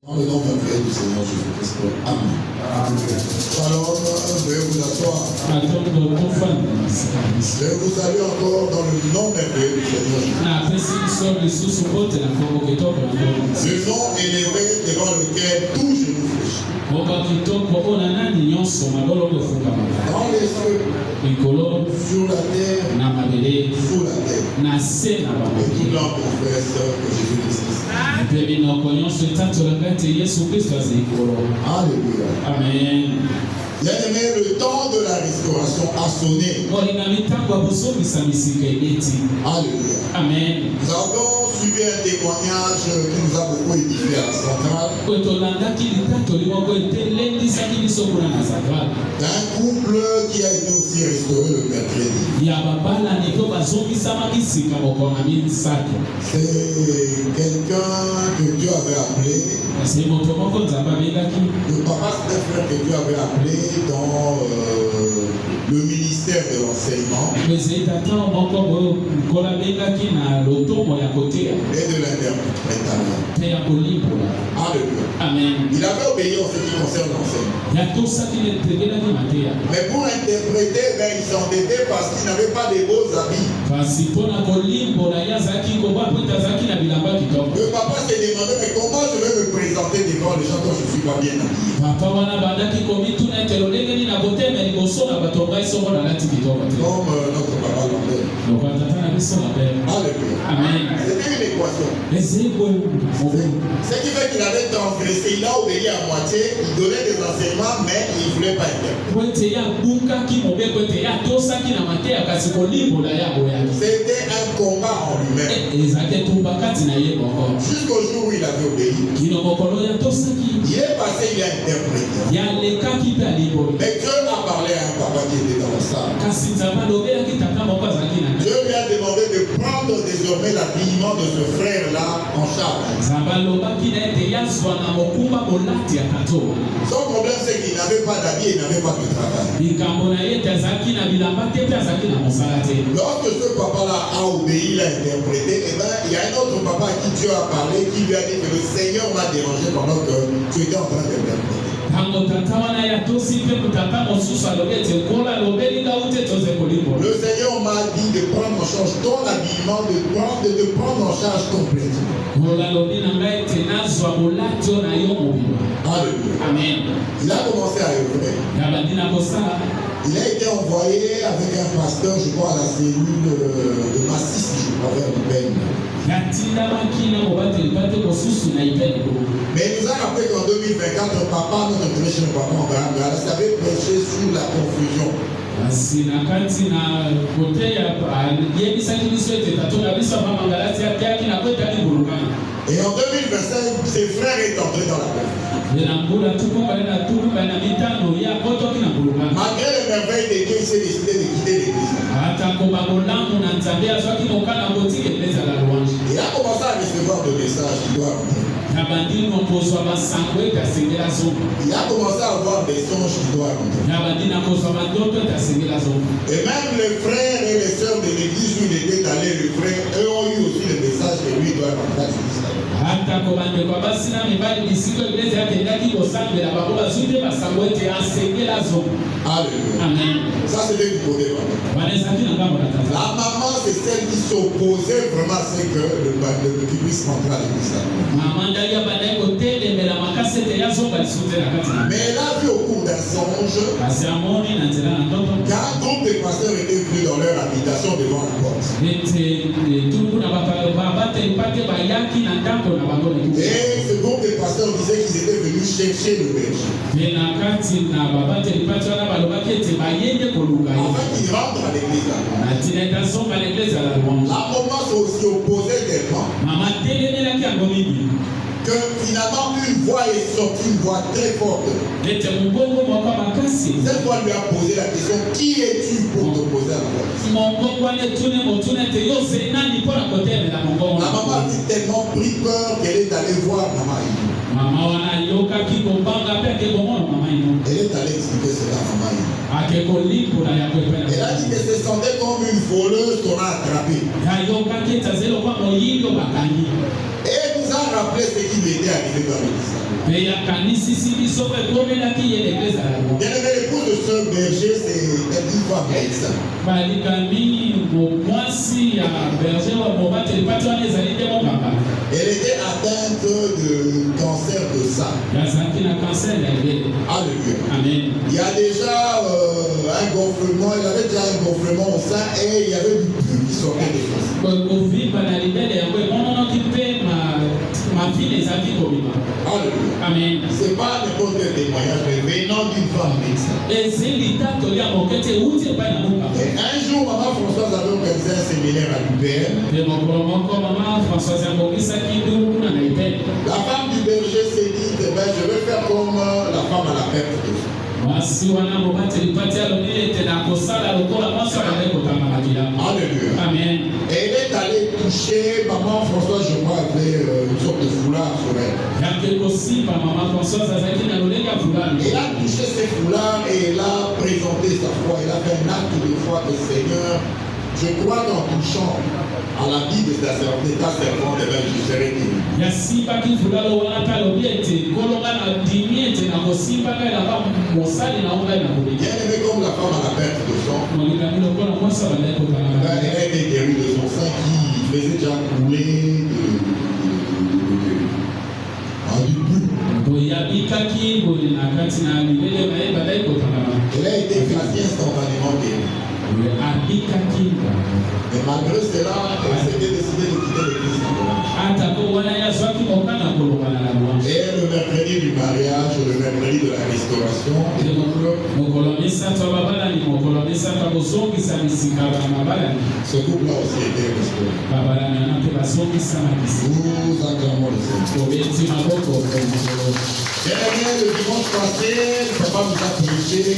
Dans le nom merveilleux du Seigneur Jésus-Christ. Amen. Shalom, veuillez vous asseoir. Je vous salue encore dans le nom merveilleux du Seigneur Jésus-Christ. Le nom élevé devant lequel tout genou fléchit. Dans les cieux, sur la terre, sous la terre. Et tout l'homme confesse que Jésus-Christ est. Alléluia. Amen. Bien-aimé, le temps de la restauration a sonné. Alléluia. Amen. Nous avons suivi un témoignage qui nous a beaucoup édifié à la centrale. D'un couple qui a été aussi restauré le mercredi. C'est quelqu'un que Dieu avait appelé. Le papa Stéphane que Dieu avait appelé dans le ministère de l'enseignement et de l'interprétation. Alléluia. Amen. Il avait obéi en ce qui concerne l'enseignement. Mais pour interpréter, il s'entêtait parce qu'il n'avait pas de beaux habits. Le papa s'est demandé, mais comment je vais me présenter devant les gens quand je ne suis pas bien habillé? Comme notre papa l'ordonne. Alléluia. Amen. C'était une équation. Ce qui fait qu'il avait transgressé, il a obéi à moitié, il donnait des enseignements, mais il ne voulait pas interpréter. C'était un combat en lui-même. Jusqu'au jour où il avait obéi. Il est passé, il a interprété. Mais Dieu a parlé à un papa qui était dans la salle. Dieu lui a demandé de prendre désormais l'habillement de ce frère-là en charge. Son problème, c'est qu'il n'avait pas d'habit et il n'avait pas de travail. Lorsque ce papa-là a obéi, il a interprété, il y a un autre papa à qui Dieu a parlé, qui lui a dit que le Seigneur m'a dérangé pendant que tu étais en train d'interpréter. Le Seigneur m'a dit de prendre en charge ton habillement, de prendre en charge complètement. Alléluia. Amen. Il a commencé à œuvrer. Il a été envoyé avec un pasteur, je crois, à la cellule de Massis, je crois, vers le Beigne. Mais il nous a rappelé qu'en 2024, papa, notre très cher papa en Ghana, savait prêcher sur la confusion. Et en 2025, ses frères est entré dans la confusion. Malgré les merveilles de Dieu, il s'est décidé de quitter l'église. Il a commencé à recevoir des messages qui doivent rentrer. Il a commencé à avoir des songes qui doivent rentrer. Et même les frères et les sœurs de l'église où il était allé, les frères, eux ont eu aussi les messages que lui doit rentrer à l'église. Amen. Ça c'était du côté maman. La maman c'est celle qui s'opposait vraiment à ce que le puisse rentrer à l'église. Mais elle a vu au cours d'un songe qu'un groupe de pasteurs était venu dans leur habitation devant la porte. Et ce groupe de pasteurs disait qu'ils étaient venus chercher le berger. Afin qu'il rentre à l'église là. La maman s'est aussi opposée tellement que finalement une voix est sortie, une voix très forte. Cette voix lui a posé la question, qui es-tu pour te poser à la voix? La maman a tellement pris peur qu'elle est allée voir maman. Elle est allée expliquer cela à maman. Elle a dit que se sentait comme une voleuse qu'on a attrapée. Et nous a rappelait ce qui lui était arrivé dans l'église. Bien-aimé, l'épouse de ce berger, c'est une femme médecin. Elle était atteinte de cancer de sang. Alléluia. Amen. Il y a déjà un gonflement, il avait déjà un gonflement au sein et il y avait du pus qui sortait de son sein. Alléluia. Amen. C'est pas n'importe quel témoignage, mais venant d'une femme médecin. Et un jour, maman Françoise avait organisé un séminaire à l'UPM. La femme du berger s'est dit, je vais faire comme la femme à la perte de sang. Alléluia. Amen. Et elle est allée toucher, maman Françoise, je crois, avait une sorte de foulard sur elle. Elle a touché ses foulards et elle a présenté sa foi. Elle a fait un acte de foi que Seigneur, je crois qu'en touchant à la vie de ta servante, je serai guéri. Bien aimé comme la femme à la perte de sang, elle a été guérie de son sein qui faisait déjà couler du pus. Elle a été quasi instantanément guérie. Mais malgré cela, elle s'était décidée de quitter l'église. Et le mercredi du mariage, le mercredi de la restauration, ce couple-là aussi était restauré. Nous acclamons le Seigneur. Le dimanche passé, le papa nous a prêché